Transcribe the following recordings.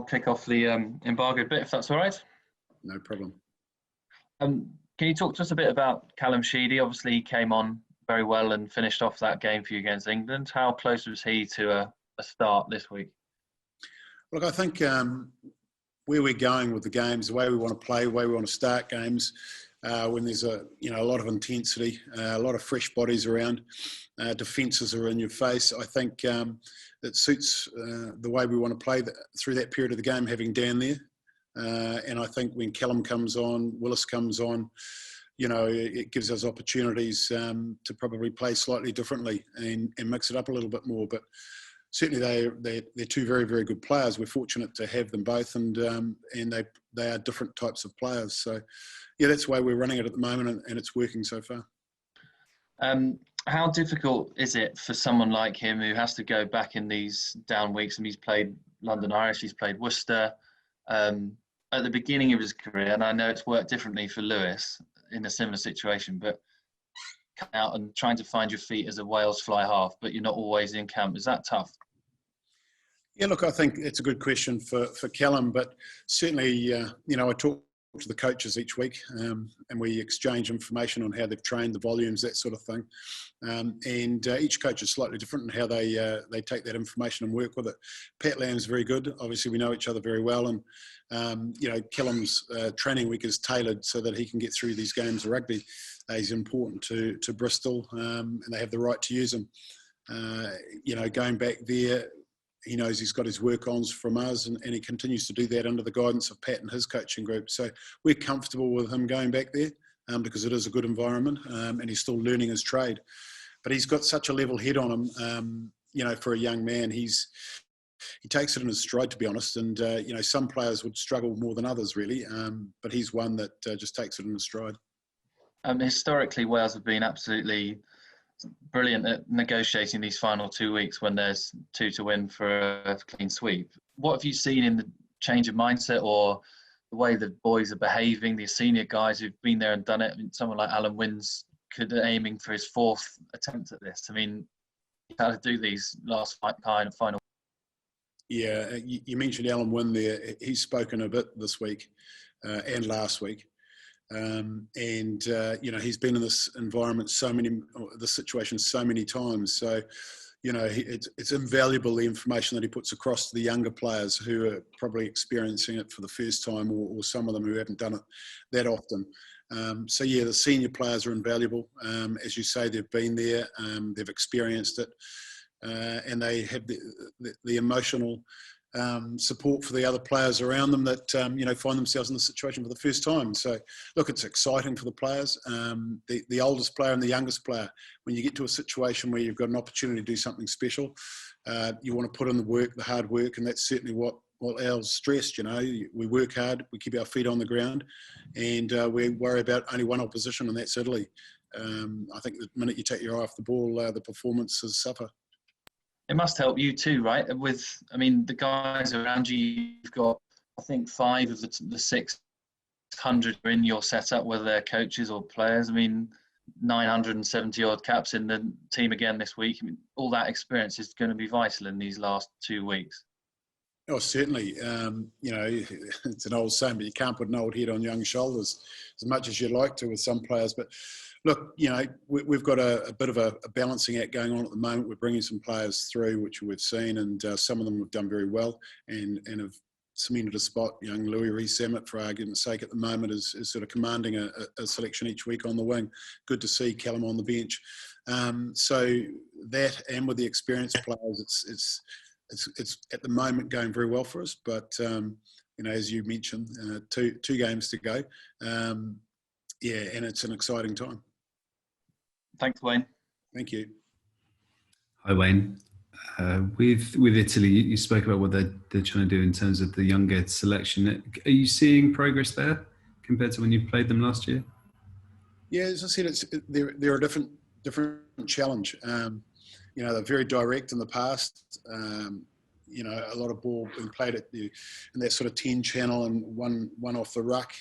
kick off the embargoed bit, if that's all right. No problem. Can you talk to us a bit about Callum Sheedy? Obviously, he came on very well and finished off that game for you against England. How close was he to a start this week? Look, I think where we're going with the games, the way we want to play, the way we want to start games, when there's a lot of intensity, a lot of fresh bodies around, defences are in your face. I think it suits the way we want to play through that period of the game, having Dan there. And I think when Callum comes on, Willis comes on, it gives us opportunities to probably play slightly differently and mix it up a little bit more. But certainly they're two very, very good players. We're fortunate to have them both, and they are different types of players. So, yeah, that's the way we're running it at the moment, and it's working so far. How difficult is it for someone like him who has to go back in these down weeks? And he's played London Irish, he's played Worcester at the beginning of his career, and I know it's worked differently for Lewis in a similar situation, but coming out and trying to find your feet as a Wales fly half, but you're not always in camp. Is that tough? Yeah, look, I think it's a good question for Callum, but certainly, I talk to the coaches each week and we exchange information on how they've trained, the volumes, that sort of thing. And each coach is slightly different in how they take that information and work with it. Pat Lamb's very good. Obviously, we know each other very well. And, Callum's training week is tailored so that he can get through these games of rugby. He's important to Bristol and they have the right to use him. Going back there, he knows he's got his work-ons from us and he continues to do that under the guidance of Pat and his coaching group. So we're comfortable with him going back there because it is a good environment and he's still learning his trade. But he's got such a level head on him, for a young man. He takes it in his stride, to be honest. And, some players would struggle more than others, really. But he's one that just takes it in his stride. Historically, Wales have been absolutely brilliant at negotiating these final 2 weeks when there's 2 to win for a clean sweep. What have you seen in the change of mindset or the way the boys are behaving, the senior guys who've been there and done it? I mean, someone like Alun aiming for his 4th attempt at this. I mean, how to do these last final. Yeah, you mentioned Alun Wynne there. He's spoken a bit this week and last week. He's been in this environment this situation so many times. So, it's invaluable, the information that he puts across to the younger players who are probably experiencing it for the first time or some of them who haven't done it that often. The senior players are invaluable. As you say, they've been there, they've experienced it, and they have the emotional support for the other players around them that find themselves in the situation for the first time. So look, it's exciting for the players, the oldest player and the youngest player. When you get to a situation where you've got an opportunity to do something special, you want to put in the work, the hard work, and that's certainly what Al's stressed. We work hard, we keep our feet on the ground, and we worry about only one opposition, and that's Italy. I think the minute you take your eye off the ball, the performances suffer. It must help you too, right? The guys around you, you've got, I think, 5 of the 600 are in your setup, whether they're coaches or players. 970 odd caps in the team again this week. All that experience is going to be vital in these last 2 weeks. Oh, certainly. It's an old saying, but you can't put an old head on young shoulders as much as you'd like to with some players. But look, we've got a bit of a balancing act going on at the moment. We're bringing some players through, which we've seen, and some of them have done very well and have cemented a spot. Young Louis Rees-Zammit, for argument's sake, at the moment is sort of commanding a selection each week on the wing. Good to see Callum on the bench. So that, and with the experienced players, it's at the moment going very well for us. But as you mentioned, two games to go. And it's an exciting time. Thanks, Wayne. Thank you. Hi, Wayne. With Italy, you spoke about what they're trying to do in terms of the younger selection. Are you seeing progress there compared to when you played them last year? Yeah, as I said, they're a different challenge. They're very direct in the past. A lot of ball being played in that sort of 10 channel and one off the ruck.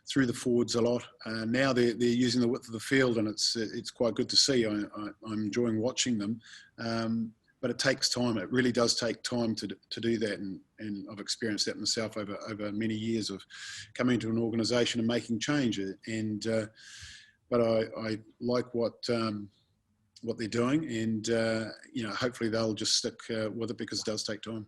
Through the forwards a lot. Now they're using the width of the field, and it's quite good to see. I'm enjoying watching them. but it takes time. It really does take time to do that, and I've experienced that myself over many years of coming to an organisation and making change. And but I like what they're doing, and hopefully they'll just stick with it because it does take time.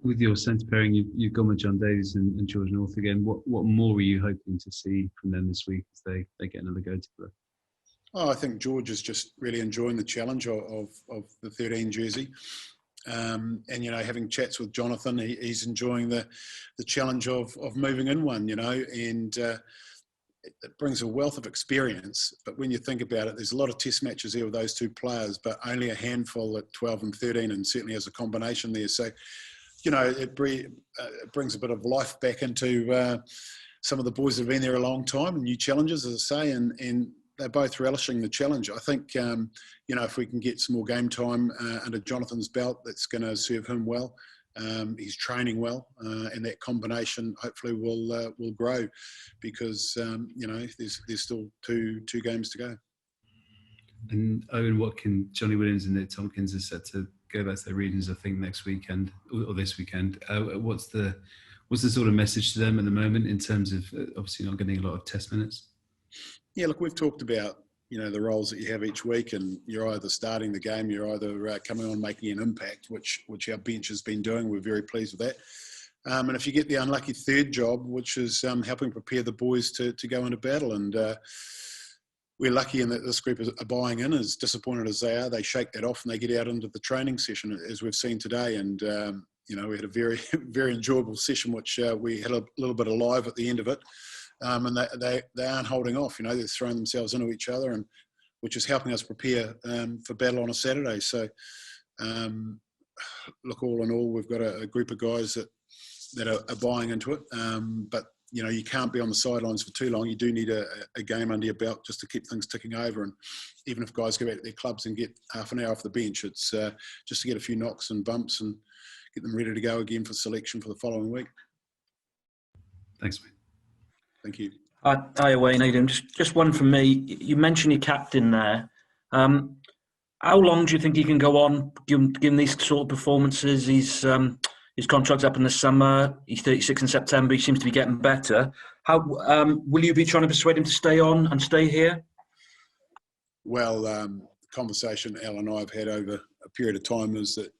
With your centre pairing, you've gone with John Davies and George North again. What more are you hoping to see from them this week as they get another go together? Oh, I think George is just really enjoying the challenge of the 13 jersey. And, having chats with Jonathan, he's enjoying the challenge of moving in one, and it brings a wealth of experience. But when you think about it, there's a lot of test matches there with those two players, but only a handful at 12 and 13, and certainly as a combination there. So, it brings a bit of life back into some of the boys that have been there a long time, and new challenges, as I say, and they're both relishing the challenge. I think, if we can get some more game time under Jonathan's belt, that's going to serve him well. He's training well, and that combination hopefully will grow because, there's still two games to go. And Owen Watkin, Johnny Williams and Nick Tompkins are set to go back to their regions, I think, next weekend or this weekend. What's the sort of message to them at the moment in terms of obviously not getting a lot of test minutes? Yeah, look, we've talked about, the roles that you have each week, and you're either starting the game, you're either coming on making an impact, which our bench has been doing. We're very pleased with that. And if you get the unlucky third job, which is helping prepare the boys to go into battle, and we're lucky in that this group are buying in, as disappointed as they are. They shake that off and they get out into the training session, as we've seen today. And, we had a very, very enjoyable session, which we had a little bit of live at the end of it. And they aren't holding off, they're throwing themselves into each other, and which is helping us prepare for battle on a Saturday. So, look, all in all, we've got a group of guys that are buying into it. But, you can't be on the sidelines for too long. You do need a game under your belt just to keep things ticking over. And even if guys go back to their clubs and get half an hour off the bench, it's just to get a few knocks and bumps and get them ready to go again for selection for the following week. Thanks, mate. Thank you. Hi, Wayne. How you doing? Just one from me. You mentioned your captain there. How long do you think he can go on, given these sort of performances? His contract's up in the summer. He's 36 in September. He seems to be getting better. How will you be trying to persuade him to stay on and stay here? Well, the conversation Al and I have had over a period of time is that,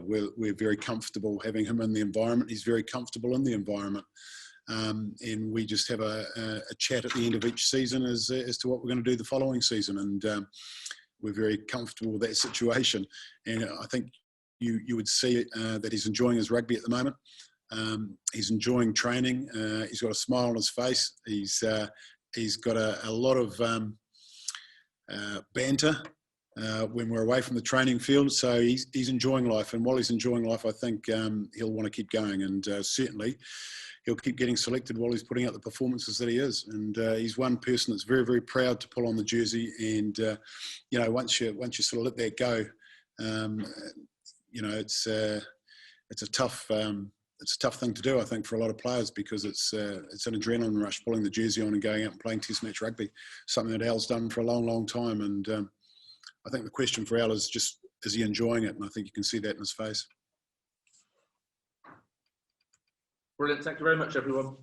we're very comfortable having him in the environment. He's very comfortable in the environment. And we just have a chat at the end of each season as to what we're going to do the following season. And we're very comfortable with that situation. And I think you would see that he's enjoying his rugby at the moment. He's enjoying training. He's got a smile on his face. He's got a lot of banter when we're away from the training field. So he's enjoying life. And while he's enjoying life, I think he'll want to keep going. And certainly he'll keep getting selected while he's putting out the performances that he is. And he's one person that's very, very proud to pull on the jersey. And, once you sort of let that go, it's a tough thing to do, I think, for a lot of players, because it's an adrenaline rush pulling the jersey on and going out and playing test match rugby, something that Al's done for a long, long time. And I think the question for Al is just, is he enjoying it? And I think you can see that in his face. Brilliant. Thank you very much, everyone.